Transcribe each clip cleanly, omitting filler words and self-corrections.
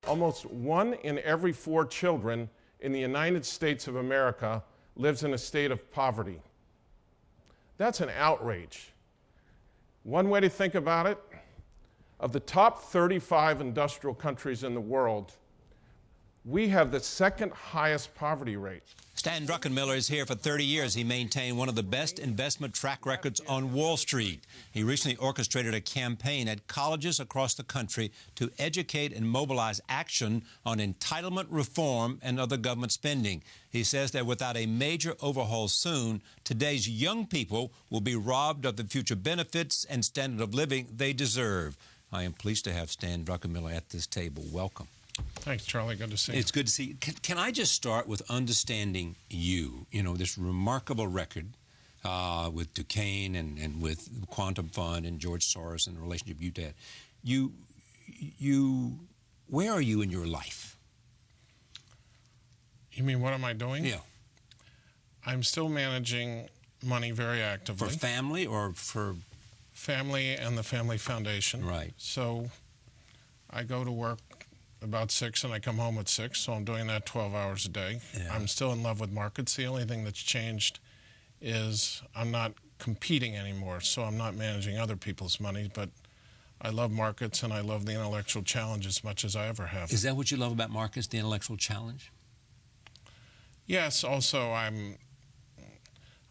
Almost 1 in every 4 children in the United States of America lives in a state of poverty. That's an outrage. One way to think about it, of the top 35 industrial countries in the world, we have the second highest poverty rate. Stan Druckenmiller is here for 30 years. He maintained one of the best investment track records on Wall Street. He recently orchestrated a campaign at colleges across the country to educate and mobilize action on entitlement reform and other government spending. He says that without a major overhaul soon, today's young people will be robbed of the future benefits and standard of living they deserve. I am pleased to have Stan Druckenmiller at this table. Welcome. Thanks, Charlie. Good to see you. It's good to see you. Can I just start with understanding you? You know, this remarkable record with Duquesne and with Quantum Fund and George Soros and the relationship you had. Where are you in your life? You mean what am I doing? Yeah. I'm still managing money very actively. For family or for? Family and the Family Foundation. Right. So I go to work about 6 and I come home at 6, so I'm doing that 12 hours a day. Yeah. I'm still in love with markets. The only thing that's changed is I'm not competing anymore, so I'm not managing other people's money, but I love markets and I love the intellectual challenge as much as I ever have. Is that what you love about markets, the intellectual challenge? Yes, also I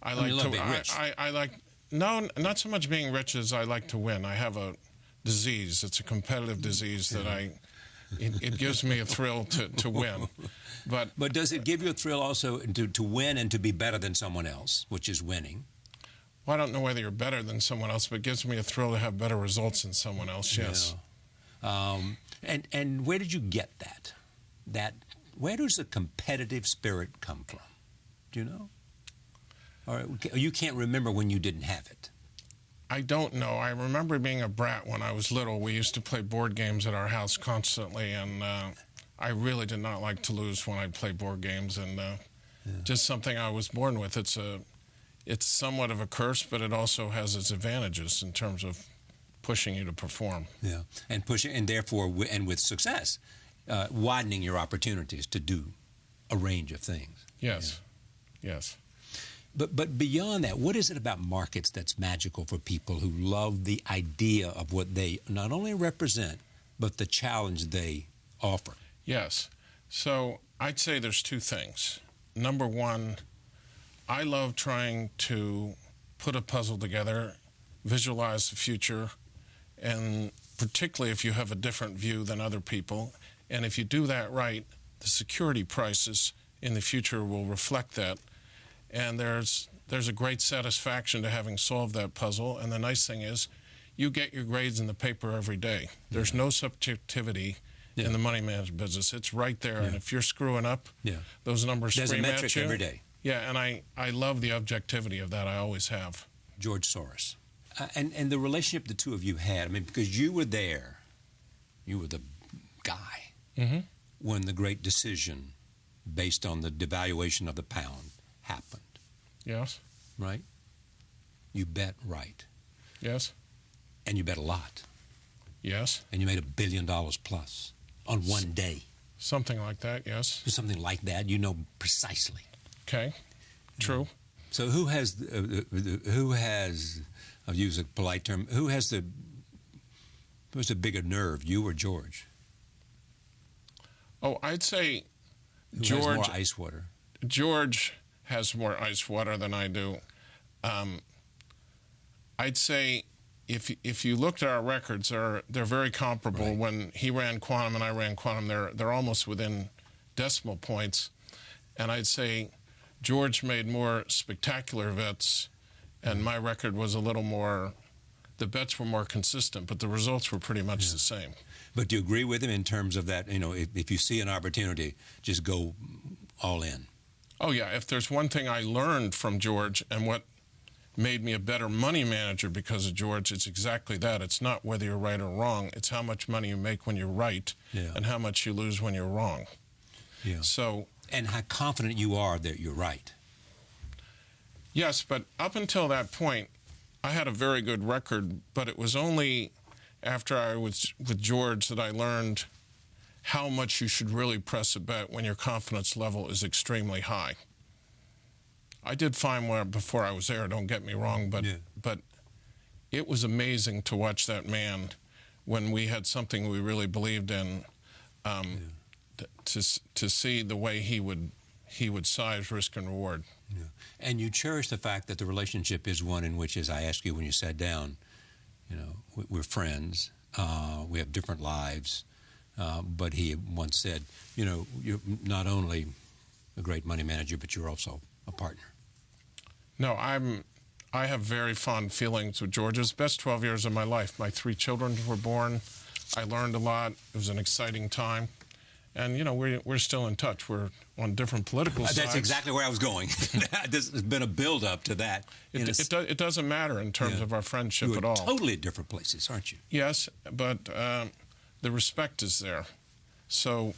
love being rich. I like, no, not so much being rich as I like to win. I have a disease. It's a competitive disease that it gives me a thrill to win. But does it give you a thrill also to win and to be better than someone else, which is winning? Well, I don't know whether you're better than someone else, but it gives me a thrill to have better results than someone else, yes. Yeah. And where did you get that? Where does the competitive spirit come from? Do you know? Or you can't remember when you didn't have it? I don't know. I remember being a brat when I was little. We used to play board games at our house constantly, and I really did not like to lose when I played board games, and just something I was born with. It's somewhat of a curse, but it also has its advantages in terms of pushing you to perform. Yeah, and pushing, and therefore, and with success, widening your opportunities to do a range of things. Yes, yes. But beyond that, what is it about markets that's magical for people who love the idea of what they not only represent, but the challenge they offer? Yes. So I'd say there's 2 things. Number one, I love trying to put a puzzle together, visualize the future, and particularly if you have a different view than other people. And if you do that right, the security prices in the future will reflect that. And there's a great satisfaction to having solved that puzzle. And the nice thing is, you get your grades in the paper every day. There's no subjectivity in the money management business. It's right there. And if you're screwing up, those numbers There's scream a metric at you. every day. Yeah, and I love the objectivity of that. I always have. George Soros. And the relationship the two of you had, I mean, because you were there, you were the guy, when the great decision based on the devaluation of the pound happened. Yes. Right? You bet right. Yes. And you bet a lot. Yes. And you made $1 billion plus on one day. Something like that, yes. Something like that, you know precisely. Okay. True. So who has, I'll use a polite term, who's the bigger nerve, you or George? Oh, I'd say George. Who has more ice water? George has more ice water than I do. I'd say if you looked at our records, they're very comparable. Right. When he ran quantum and I ran quantum, they're almost within decimal points. And I'd say George made more spectacular bets, and my record was a little more, the bets were more consistent, but the results were pretty much the same. But do you agree with him in terms of that, you know, if you see an opportunity, just go all in? Oh, yeah. If there's one thing I learned from George and what made me a better money manager because of George, it's exactly that. It's not whether you're right or wrong. It's how much money you make when you're right and how much you lose when you're wrong. Yeah. So, and how confident you are that you're right. Yes, but up until that point, I had a very good record, but it was only after I was with George that I learned how much you should really press a bet when your confidence level is extremely high. I did fine before I was there, don't get me wrong, but it was amazing to watch that man when we had something we really believed in, to see the way he would size risk and reward. Yeah. And you cherish the fact that the relationship is one in which, as I asked you when you sat down, you know, we're friends, we have different lives, but he once said, you know, you're not only a great money manager, but you're also a partner. No, I have very fond feelings with George. It was the best 12 years of my life. My 3 children were born. I learned a lot. It was an exciting time. And, you know, we're still in touch. We're on different political sides. That's exactly where I was going. There's been a build-up to that. It doesn't matter in terms of our friendship at all. You're totally at different places, aren't you? Yes, but the respect is there. So,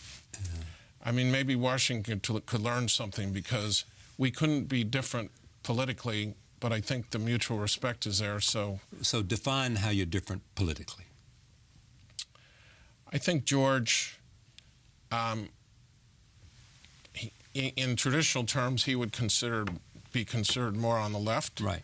I mean, maybe Washington could learn something, because we couldn't be different politically, but I think the mutual respect is there. So define how you're different politically. I think George, in traditional terms, he would be considered more on the left. Right.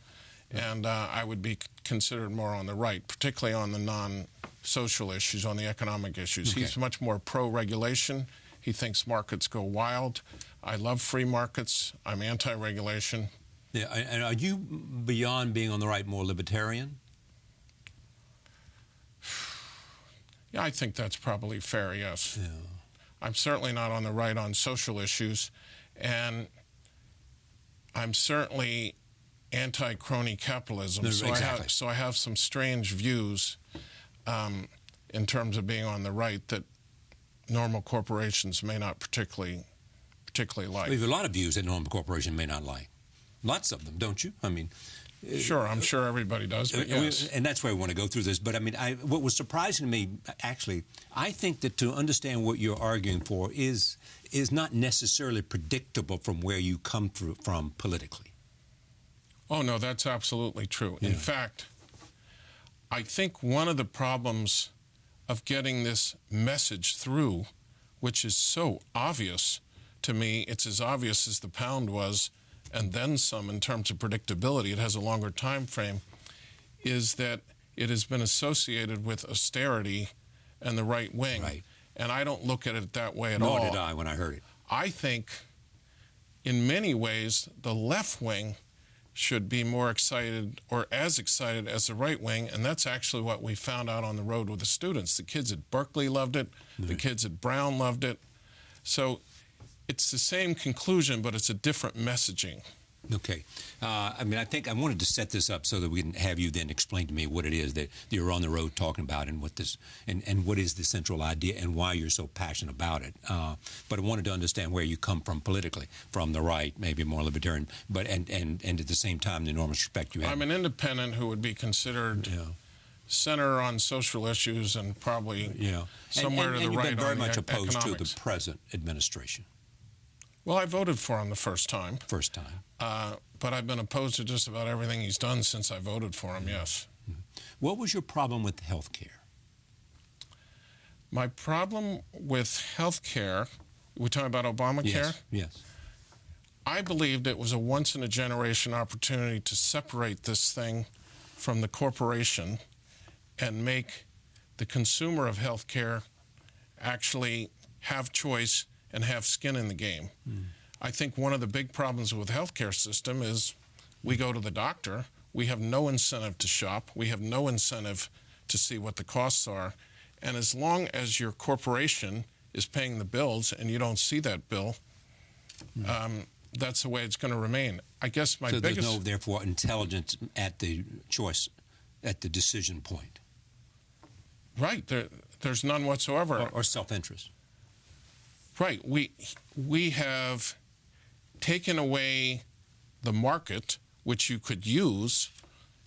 And I would be considered more on the right, particularly on the non-social issues, on the economic issues. Okay. He's much more pro-regulation. He thinks markets go wild. I love free markets. I'm anti-regulation. Yeah, and are you, beyond being on the right, more libertarian? Yeah, I think that's probably fair, yes. Yeah. I'm certainly not on the right on social issues, and I'm certainly anti-crony capitalism. No, so exactly. I have some strange views in terms of being on the right that normal corporations may not particularly like. We have a lot of views that normal corporation may not like. Lots of them, don't you? I mean, sure, I'm sure everybody does, but yes. And that's why we want to go through this. But I mean, what was surprising to me, actually, I think that to understand what you're arguing for is not necessarily predictable from where you come from politically. Oh, no, that's absolutely true. Yeah. In fact, I think one of the problems of getting this message through, which is so obvious to me, it's as obvious as the pound was, and then some in terms of predictability, it has a longer time frame, is that it has been associated with austerity and the right wing. Right. And I don't look at it that way at all. Nor did I when I heard it. I think, in many ways, the left wing should be more excited, or as excited as the right wing, and that's actually what we found out on the road with the students. The kids at Berkeley loved it. The kids at Brown loved it. So it's the same conclusion, but it's a different messaging. Okay. I mean, I think I wanted to set this up so that we can have you then explain to me what it is that you're on the road talking about, and what this and what is the central idea and why you're so passionate about it. But I wanted to understand where you come from politically, from the right, maybe more libertarian, but and at the same time the enormous respect you have. I'm an independent who would be considered center on social issues, and probably somewhere to the right on the economics. And you've been very much opposed to the present administration. Well, I voted for him the first time. First time. But I've been opposed to just about everything he's done since I voted for him, yes. What was your problem with health care? My problem with health care, we're talking about Obamacare? Yes. I believed it was a once-in-a-generation opportunity to separate this thing from the corporation and make the consumer of health care actually have choice and have skin in the game. I think one of the big problems with the healthcare system is we go to the doctor, we have no incentive to shop, we have no incentive to see what the costs are, and as long as your corporation is paying the bills and you don't see that bill, that's the way it's going to remain. I guess my biggest... So there's no, therefore, intelligence at the choice, at the decision point. Right. There's none whatsoever. Or self-interest. Right. We have taken away the market, which you could use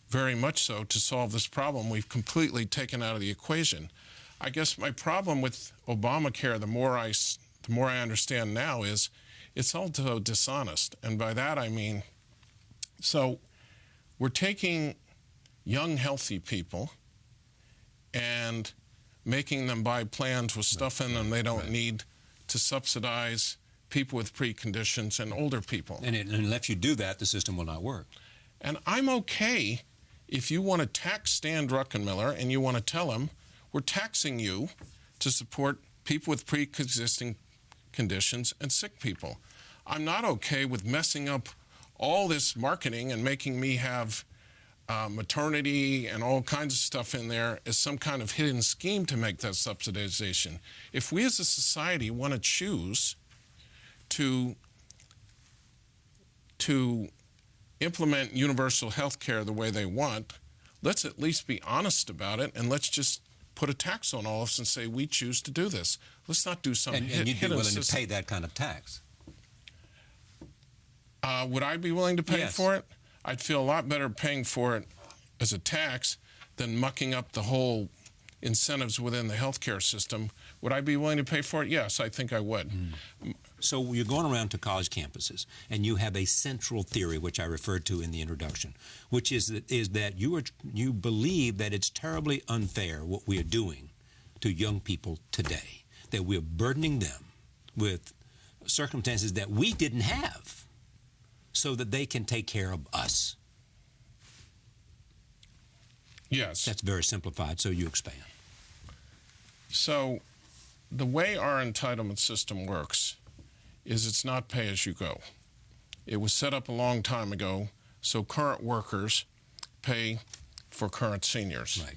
very much so to solve this problem. We've completely taken out of the equation. I guess my problem with Obamacare, the more I understand now, is it's also dishonest. And by that I mean, so we're taking young, healthy people and making them buy plans with stuff in them they don't need to subsidize people with preconditions and older people. And unless you do that, the system will not work. And I'm okay if you want to tax Stan Druckenmiller and you want to tell him, we're taxing you to support people with pre-existing conditions and sick people. I'm not okay with messing up all this marketing and making me have maternity and all kinds of stuff in there as some kind of hidden scheme to make that subsidization. If we as a society want to choose to implement universal health care the way they want, let's at least be honest about it, and let's just put a tax on all of us and say we choose to do this. Let's not do something hidden. And you'd be willing to pay that kind of tax? Would I be willing to pay Yes. for it? I'd feel a lot better paying for it as a tax than mucking up the whole incentives within the healthcare system. Would I be willing to pay for it? Yes, I think I would. So you're going around to college campuses, and you have a central theory, which I referred to in the introduction, which is that you believe that it's terribly unfair what we are doing to young people today, that we're burdening them with circumstances that we didn't have so that they can take care of us. Yes. That's very simplified, so you expand. So the way our entitlement system works is it's not pay as you go. It was set up a long time ago so current workers pay for current seniors. Right.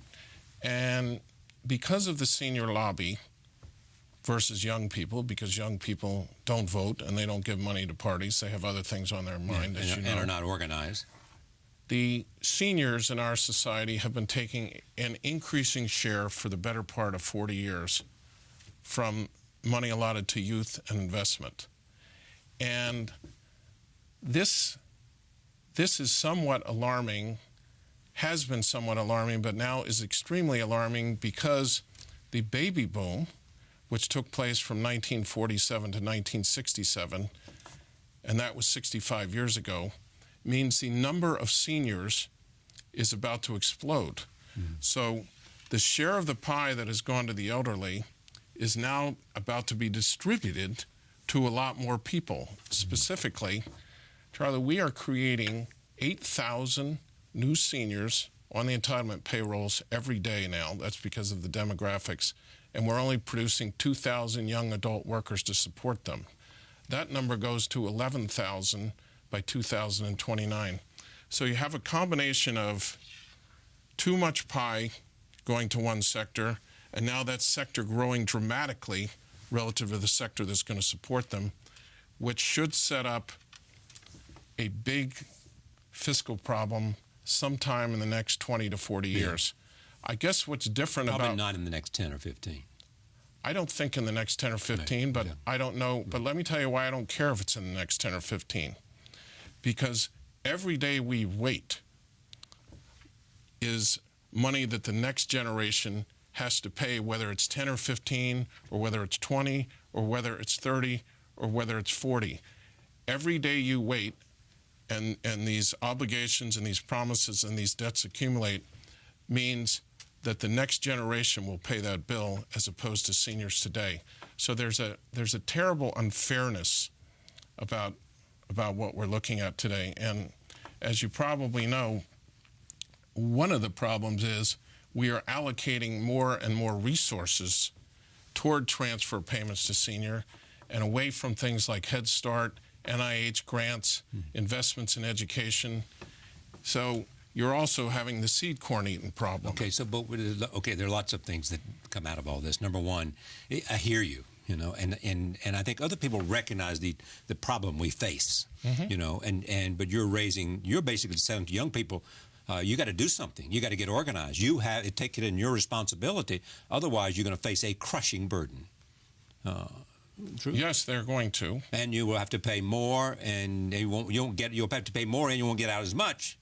And because of the senior lobby versus young people, because young people don't vote and they don't give money to parties, they have other things on their mind, as you know. And are not organized. The seniors in our society have been taking an increasing share for the better part of 40 years from money allotted to youth and investment. And this is somewhat alarming, has been somewhat alarming, but now is extremely alarming because the baby boom, which took place from 1947 to 1967, and that was 65 years ago, means the number of seniors is about to explode. So the share of the pie that has gone to the elderly is now about to be distributed to a lot more people. Specifically, Charlie, we are creating 8,000 new seniors on the entitlement payrolls every day now. That's because of the demographics. And we're only producing 2,000 young adult workers to support them. That number goes to 11,000 by 2029. So you have a combination of too much pie going to one sector, and now that sector growing dramatically relative to the sector that's going to support them, which should set up a big fiscal problem sometime in the next 20 to 40 years. I guess what's different Probably about... not in the next 10 or 15. I don't think in the next 10 or 15, but I don't know. But let me tell you why I don't care if it's in the next 10 or 15. Because every day we wait is money that the next generation has to pay, whether it's 10 or 15, or whether it's 20, or whether it's 30, or whether it's 40. Every day you wait, and these obligations and these promises and these debts accumulate, means that the next generation will pay that bill as opposed to seniors today. So there's a terrible unfairness about what we're looking at today. And as you probably know, one of the problems is we are allocating more and more resources toward transfer payments to senior and away from things like Head Start, NIH grants, investments in education. So you're also having the seed corn eating problem. Okay, there are lots of things that come out of all this. Number one, I hear you, and I think other people recognize the problem we face, but you're basically saying to young people, you got to do something. You got to get organized. You have to take it in your responsibility. Otherwise, you're going to face a crushing burden. True? Yes, they're going to. And you will have to pay more, and you'll have to pay more, and you won't get out as much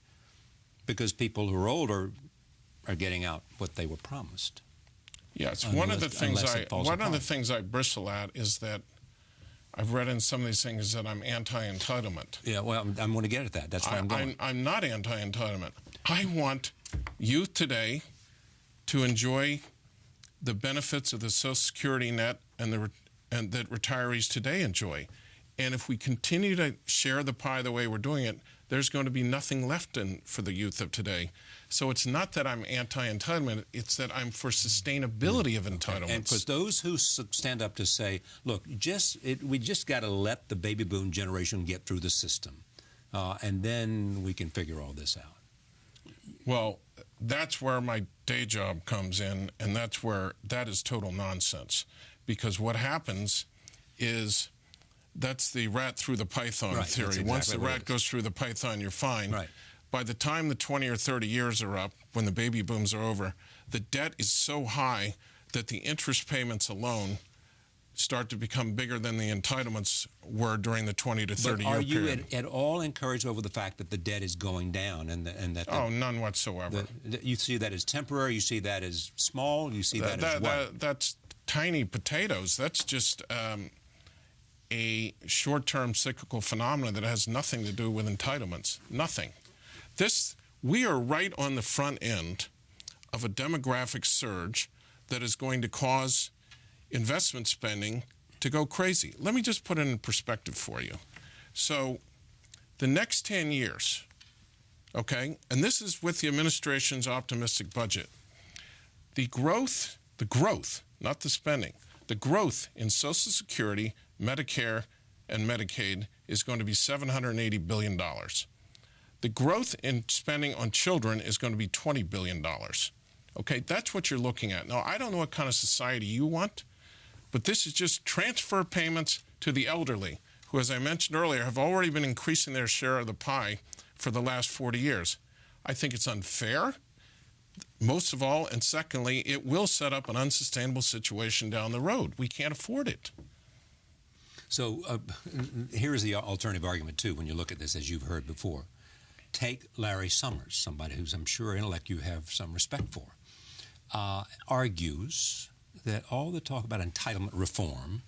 because people who are older are getting out what they were promised. Yes, one of the things I bristle at is that I've read in some of these things that I'm anti-entitlement. Yeah, well, I'm going to get at that. That's why I'm going. I'm not anti-entitlement. I want youth today to enjoy the benefits of the Social Security net and that retirees today enjoy. And if we continue to share the pie the way we're doing it, there's going to be nothing left for the youth of today. So it's not that I'm anti-entitlement, it's that I'm for sustainability of entitlements. And for those who stand up to say, look, we just got to let the baby boom generation get through the system, and then we can figure all this out. Well, that's where my day job comes in, and that is total nonsense. Because what happens is that's the rat through the python theory. Exactly. Once the rat goes through the python, you're fine. Right. By the time the 20 or 30 years are up, when the baby booms are over, the debt is so high that the interest payments alone start to become bigger than the entitlements were during the 20 to 30 year period. Are you at all encouraged over the fact that the debt is going down and that? Oh, none whatsoever. You see that as temporary. You see that as small. You see that as what? That's tiny potatoes. That's just a short-term cyclical phenomenon that has nothing to do with entitlements. Nothing. We are right on the front end of a demographic surge that is going to cause investment spending to go crazy. Let me just put it in perspective for you. So the next 10 years, okay, and this is with the administration's optimistic budget, the growth, not the spending, the growth in Social Security, Medicare, and Medicaid is going to be $780 billion. The growth in spending on children is going to be $20 billion. Okay, that's what you're looking at. Now, I don't know what kind of society you want, but this is just transfer payments to the elderly, who, as I mentioned earlier, have already been increasing their share of the pie for the last 40 years. I think it's unfair, most of all, and secondly, it will set up an unsustainable situation down the road. We can't afford it. So here's the alternative argument, too, when you look at this, as you've heard before. Take Larry Summers, somebody who's, I'm sure, intellect you have some respect for, argues that all the talk about entitlement reform,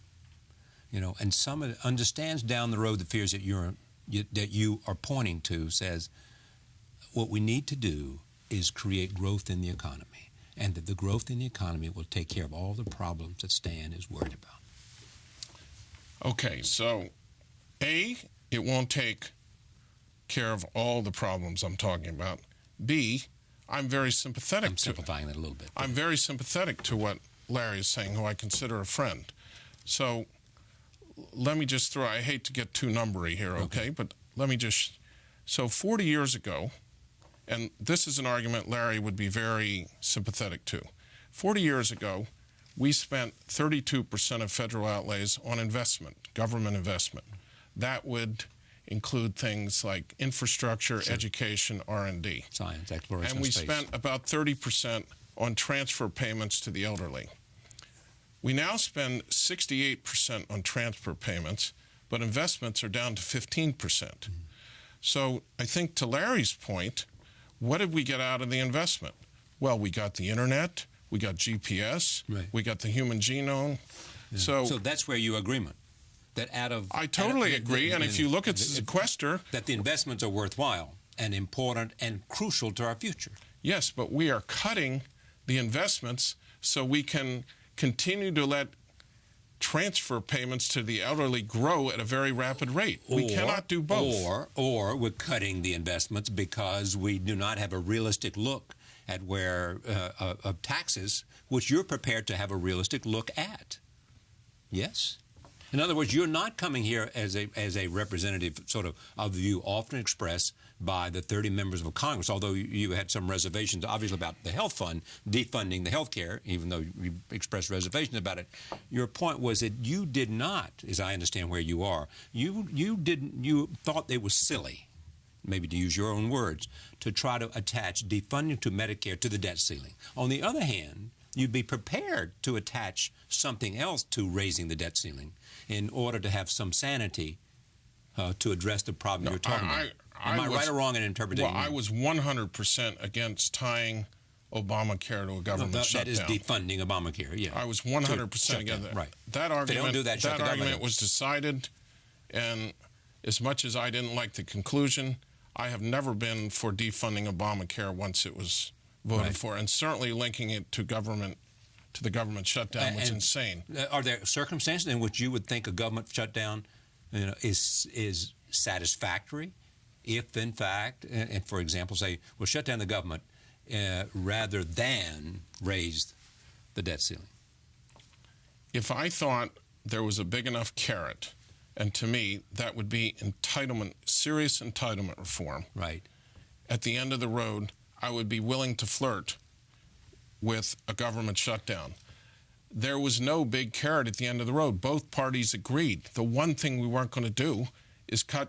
and some understands down the road the fears that you are pointing to, says what we need to do is create growth in the economy, and that the growth in the economy will take care of all the problems that Stan is worried about. Okay, so A, it won't take care of all the problems I'm talking about. B, I'm very sympathetic. I'm simplifying that a little bit. I'm very sympathetic to what Larry is saying, who I consider a friend. So let me just I hate to get too numbery here, okay? But let me just, so 40 years ago, and this is an argument Larry would be very sympathetic to. 40 years ago, we spent 32% of federal outlays on investment, government investment. That would include things like infrastructure, education, R&D. Science, exploration, and we space. spent about 30% on transfer payments to the elderly. We now spend 68% on transfer payments, but investments are down to 15%. So I think to Larry's point, what did we get out of the investment? Well, we got the internet, we got GPS, we got the human genome. Yeah. So that's where you agreement. I totally agree, and if you look at sequester, that the investments are worthwhile and important and crucial to our future. Yes, but we are cutting the investments so we can continue to let transfer payments to the elderly grow at a very rapid rate. We cannot do both. Or we're cutting the investments because we do not have a realistic look at where of taxes, which you're prepared to have a realistic look at. Yes? In other words, you're not coming here as a representative sort of the view often expressed by the 30 members of Congress, although you had some reservations, obviously, about the health fund, defunding the health care, even though you expressed reservations about it. Your point was that you did not, as I understand where you are, you thought it was silly, maybe to use your own words, to try to attach defunding to Medicare to the debt ceiling. On the other hand, you'd be prepared to attach something else to raising the debt ceiling in order to have some sanity to address the problem you're talking about. Am I right or wrong in interpreting? Well, I was 100% against tying Obamacare to a government shutdown. That is defunding Obamacare, yeah. I was 100% against that. Right. That argument was decided, and as much as I didn't like the conclusion, I have never been for defunding Obamacare once it was voted for, and certainly linking it to government to the government shutdown was insane. Are there circumstances in which you would think a government shutdown, is satisfactory, if in fact, and for example, say, we'll shut down the government rather than raise the debt ceiling? If I thought there was a big enough carrot, and to me that would be serious entitlement reform. Right. At the end of the road, I would be willing to flirt with a government shutdown. There was no big carrot at the end of the road. Both parties agreed. The one thing we weren't going to do is cut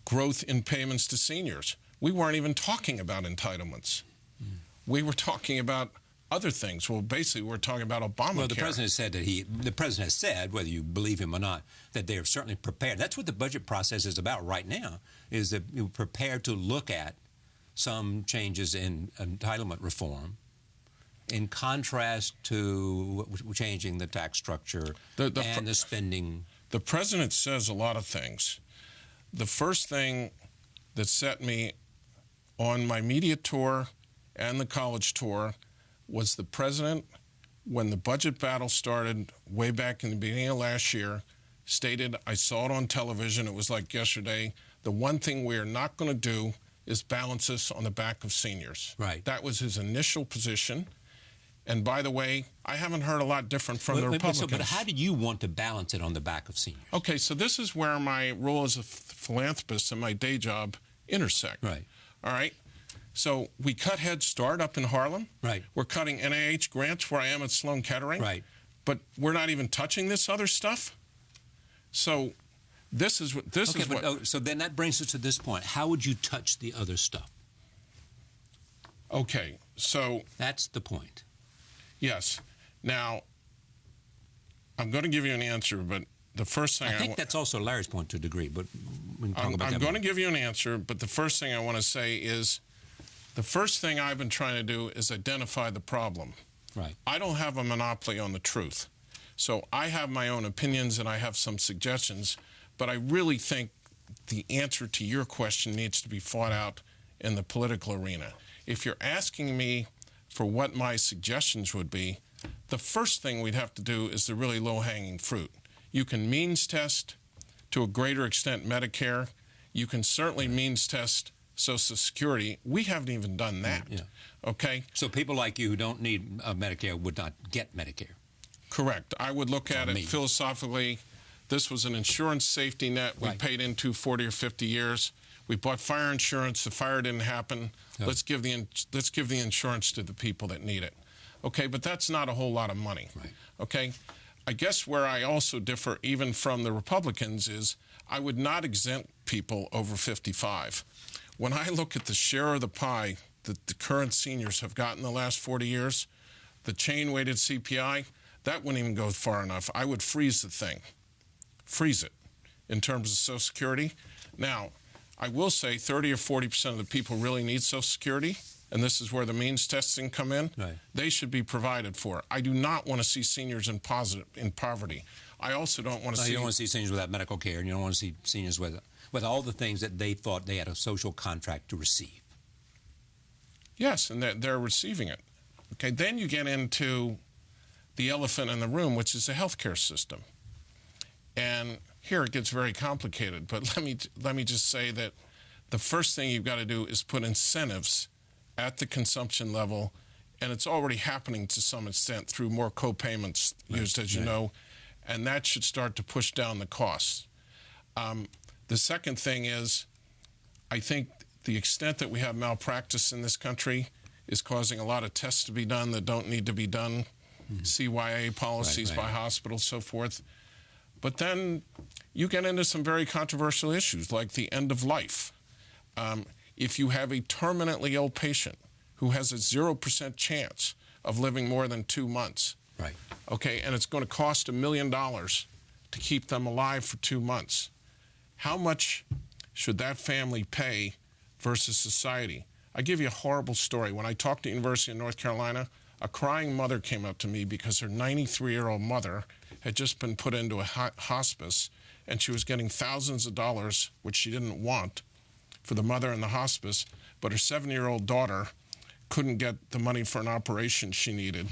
growth in payments to seniors. We weren't even talking about entitlements. We were talking about other things. Well, basically, we're talking about Obamacare. Well, the president said the president has said, whether you believe him or not, that they are certainly prepared. That's what the budget process is about right now, is that you're prepared to look at some changes in entitlement reform in contrast to changing the tax structure and the spending. The president says a lot of things. The first thing that set me on my media tour and the college tour was the president, when the budget battle started way back in the beginning of last year, stated, I saw it on television, it was like yesterday, the one thing we are not going to do is balance this on the back of seniors. Right. That was his initial position. And by the way, I haven't heard a lot different from the Republicans. But how do you want to balance it on the back of seniors? Okay, so this is where my role as a philanthropist and my day job intersect. Right. All right? So we cut Head Start up in Harlem. Right. We're cutting NIH grants where I am at Sloan Kettering. Right. But we're not even touching this other stuff. So this is what. So then that brings us to this point. How would you touch the other stuff? Okay, so that's the point. Yes. Now, I'm going to give you an answer, but the first thing I think that's also Larry's point to a degree, but we can talk about that. I'm going to give you an answer, but the first thing I want to say is the first thing I've been trying to do is identify the problem. Right. I don't have a monopoly on the truth. So I have my own opinions and I have some suggestions, but I really think the answer to your question needs to be fought out in the political arena. If you're asking me for what my suggestions would be, the first thing we'd have to do is the really low-hanging fruit. You can means test, to a greater extent, Medicare. You can certainly means test Social Security. We haven't even done that. Yeah. Okay? So people like you who don't need Medicare would not get Medicare. Correct. I would look at it philosophically. This was an insurance safety net we paid into 40 or 50 years. We bought fire insurance. The fire didn't happen. Yep. Let's give the insurance to the people that need it. Okay, but that's not a whole lot of money. Right. Okay? I guess where I also differ even from the Republicans is I would not exempt people over 55. When I look at the share of the pie that the current seniors have gotten the last 40 years, the chain-weighted CPI, that wouldn't even go far enough. I would freeze the thing. Freeze it in terms of Social Security. Now, I will say 30 or 40% of the people really need Social Security, and this is where the means testing come in. Right. They should be provided for. I do not want to see seniors in poverty. I also don't want to see... You don't want to see seniors without medical care, and you don't want to see seniors with all the things that they thought they had a social contract to receive. Yes, and they're receiving it. Okay, then you get into the elephant in the room, which is the healthcare system. And here it gets very complicated, but let me just say that the first thing you've got to do is put incentives at the consumption level, and it's already happening to some extent through more co-payments used, as you know, and that should start to push down the costs. The second thing is, I think the extent that we have malpractice in this country is causing a lot of tests to be done that don't need to be done, CYA policies by hospitals, so forth. But then you get into some very controversial issues like the end of life. If you have a terminally ill patient who has a 0% chance of living more than 2 months, okay, and it's going to cost $1 million to keep them alive for 2 months, how much should that family pay versus society? I give you a horrible story. When I talked to the University of North Carolina, a crying mother came up to me because her 93-year-old mother had just been put into a hospice, and she was getting thousands of dollars, which she didn't want, for the mother in the hospice, but her 7-year-old daughter couldn't get the money for an operation she needed.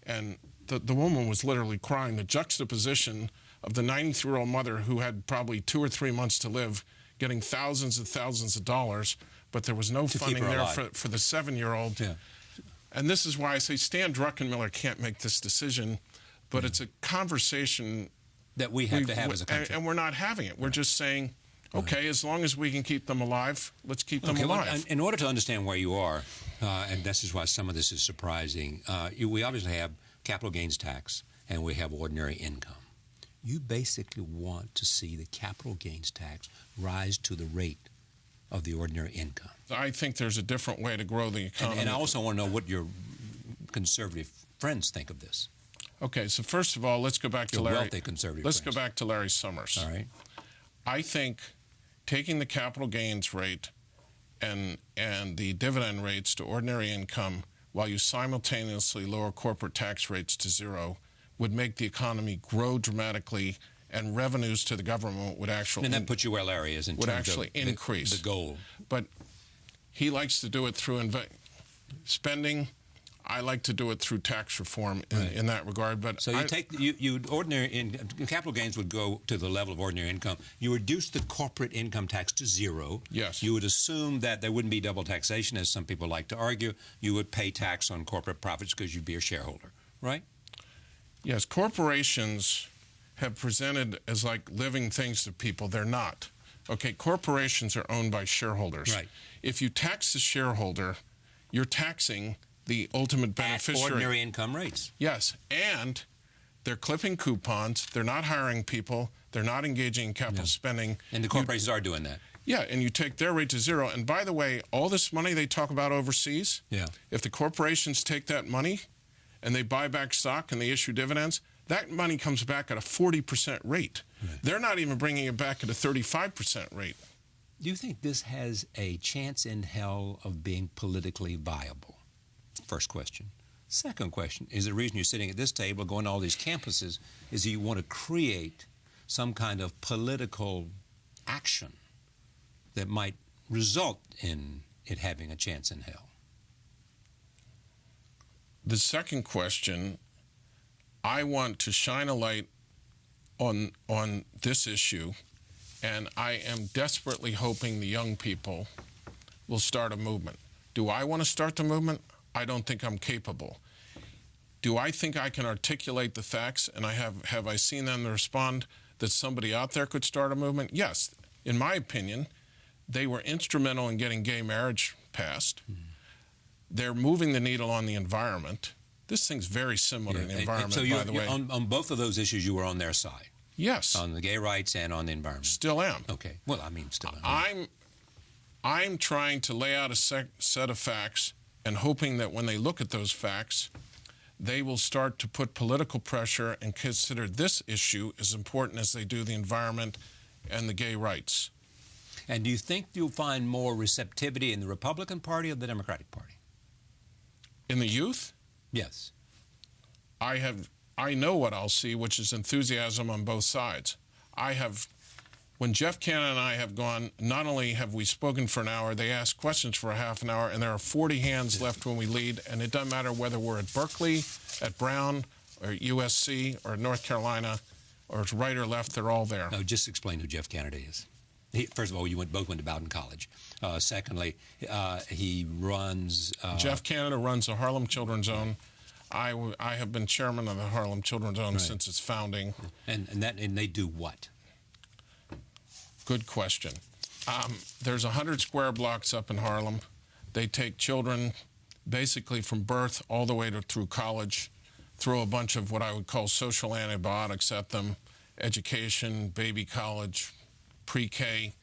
And the woman was literally crying. The juxtaposition of the 93-year-old mother who had probably 2 or 3 months to live, getting thousands and thousands of dollars, but there was no funding there for the 7-year-old. Yeah. And this is why I say Stan Druckenmiller can't make this decision, but it's a conversation that we have to have as a country. And we're not having it. We're just saying, okay, as long as we can keep them alive, let's keep them alive. Well, in order to understand where you are, and this is why some of this is surprising, we obviously have capital gains tax and we have ordinary income. You basically want to see the capital gains tax rise to the rate of the ordinary income. I think there's a different way to grow the economy. And I also want to know what your conservative friends think of this. Okay, so first of all, let's go back to Larry. Wealthy conservative Let's friends. go back to Larry Summers. All right. I think taking the capital gains rate and the dividend rates to ordinary income while you simultaneously lower corporate tax rates to zero would make the economy grow dramatically, and revenues to the government would actually... And that puts you where Larry is in terms of increase. The goal. But he likes to do it through spending. I like to do it through tax reform in that regard. But so capital gains would go to the level of ordinary income. You reduce the corporate income tax to zero. Yes. You would assume that there wouldn't be double taxation, as some people like to argue. You would pay tax on corporate profits because you'd be a shareholder, right? Yes. Corporations have presented as like living things to people. They're not. Okay, corporations are owned by shareholders. Right. If you tax the shareholder, you're taxing the ultimate beneficiary. At ordinary income rates. Yes, and they're clipping coupons. They're not hiring people. They're not engaging in capital spending. And the corporations are doing that. Yeah, and you take their rate to zero. And by the way, all this money they talk about overseas, if the corporations take that money and they buy back stock and they issue dividends, that money comes back at a 40% rate. Right. They're not even bringing it back at a 35% rate. Do you think this has a chance in hell of being politically viable? First question. Second question is the reason you're sitting at this table going to all these campuses is that you want to create some kind of political action that might result in it having a chance in hell. The second question, I want to shine a light on this issue, and I am desperately hoping the young people will start a movement. Do I want to start the movement? I don't think I'm capable. Do I think I can articulate the facts, and have I seen them respond that somebody out there could start a movement? Yes. In my opinion, they were instrumental in getting gay marriage passed. Mm-hmm. They're moving the needle on the environment. This thing's very similar to the environment, by the way. On both of those issues, you were on their side. Yes. On the gay rights and on the environment. Still am. Okay. Well, I mean, still am. I'm trying to lay out a set of facts and hoping that when they look at those facts, they will start to put political pressure and consider this issue as important as they do the environment and the gay rights. And do you think you'll find more receptivity in the Republican Party or the Democratic Party? In the youth? Yes. I know what I'll see, which is enthusiasm on both sides. When Jeff Cannon and I have gone, not only have we spoken for an hour, they ask questions for a half an hour, and there are 40 hands left when we lead, and it doesn't matter whether we're at Berkeley, at Brown, or USC, or North Carolina, or it's right or left, they're all there. No, just explain who Jeff Kennedy is. First of all, both went to Bowdoin College. Secondly, he runs... Jeff Canada runs the Harlem Children's Zone. I have been chairman of the Harlem Children's Zone since its founding. And they do what? Good question. There's 100 square blocks up in Harlem. They take children basically from birth all the way through college, throw a bunch of what I would call social antibiotics at them, education, baby college, pre-K,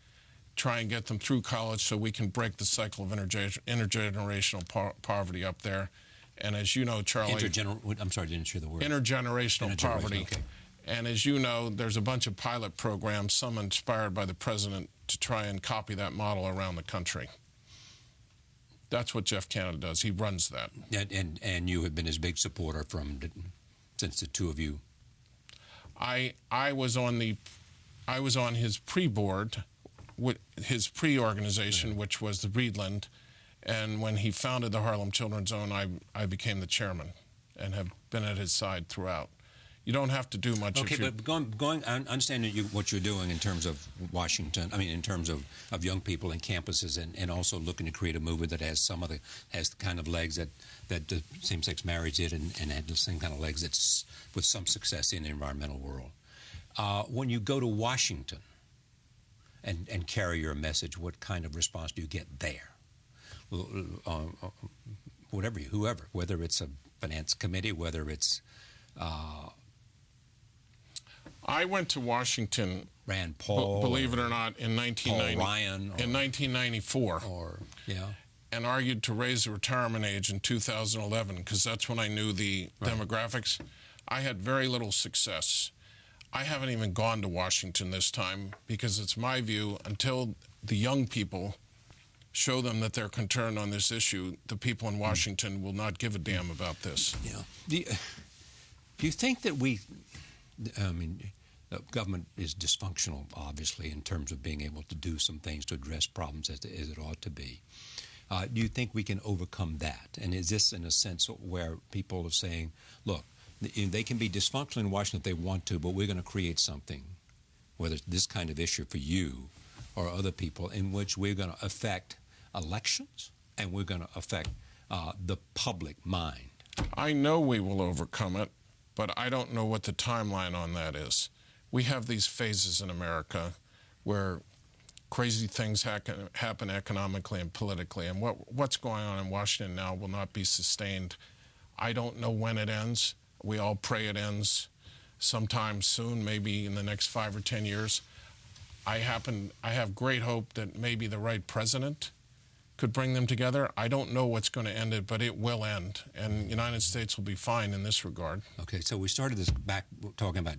try and get them through college so we can break the cycle of intergenerational poverty up there. And as you know, Charlie... I'm sorry, I didn't hear the word. Intergenerational poverty. Okay. And as you know, there's a bunch of pilot programs, some inspired by the president, to try and copy that model around the country. That's what Jeff Canada does. He runs that. And you have been his big supporter since the two of you. I was on his pre-board, his pre-organization, which was the Breedland, and when he founded the Harlem Children's Zone, I became the chairman. and have been at his side throughout. You don't have to do much. Okay, but I understand what you're doing in terms of Washington. I mean, in terms of young people and campuses, and also looking to create a movement that has the kind of legs that the same-sex marriage did, and had the same kind of legs that's with some success in the environmental world. When you go to Washington and carry your message, what kind of response do you get there? Whoever, whether it's a finance committee, whether it's I went to Washington, Rand Paul, believe it or not, in 1994, yeah, and argued to raise the retirement age in 2011 because that's when I knew the demographics. I had very little success. I haven't even gone to Washington this time because it's my view until the young people show them that they're concerned on this issue, the people in Washington will not give a damn about this. Yeah. Do you think that the government is dysfunctional, obviously, in terms of being able to do some things to address problems as it ought to be? Do you think we can overcome that? And is this in a sense where people are saying, look, they can be dysfunctional in Washington if they want to, but we're going to create something, whether it's this kind of issue for you or other people, in which we're going to affect elections and we're going to affect the public mind? I know we will overcome it, but I don't know what the timeline on that is. We have these phases in America where crazy things happen economically and politically, and what's going on in Washington now will not be sustained. I don't know when it ends. We all pray it ends sometime soon, maybe in the next 5 or 10 years. I have great hope that maybe the right president could bring them together. I don't know what's going to end it, but it will end, and the United States will be fine in this regard. Okay, so we started this back talking about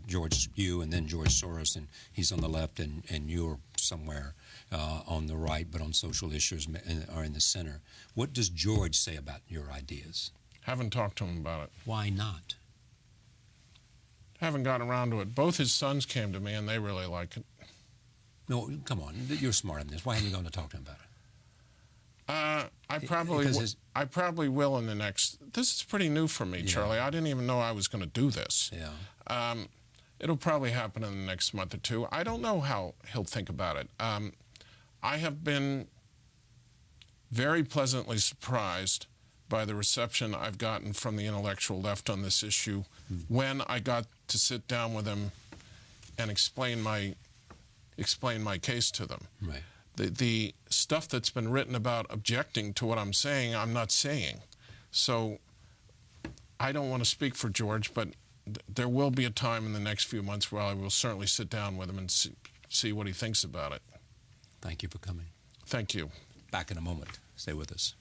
you and then George Soros, and he's on the left, and you're somewhere on the right, but on social issues are in the center. What does George say about your ideas? Haven't talked to him about it. Why not? Haven't gotten around to it. Both his sons came to me, and they really like it. No, come on. You're smart on this. Why haven't you gone to talk to him about it? I probably will in the next. This is pretty new for me, Charlie. I didn't even know I was going to do this. Yeah. It'll probably happen in the next month or two. I don't know how he'll think about it. I have been very pleasantly surprised by the reception I've gotten from the intellectual left on this issue when I got to sit down with him and explain my case to them. Right. The stuff that's been written about objecting to what I'm saying, I'm not saying. So I don't want to speak for George, but there will be a time in the next few months where I will certainly sit down with him and see what he thinks about it. Thank you for coming. Thank you. Back in a moment. Stay with us.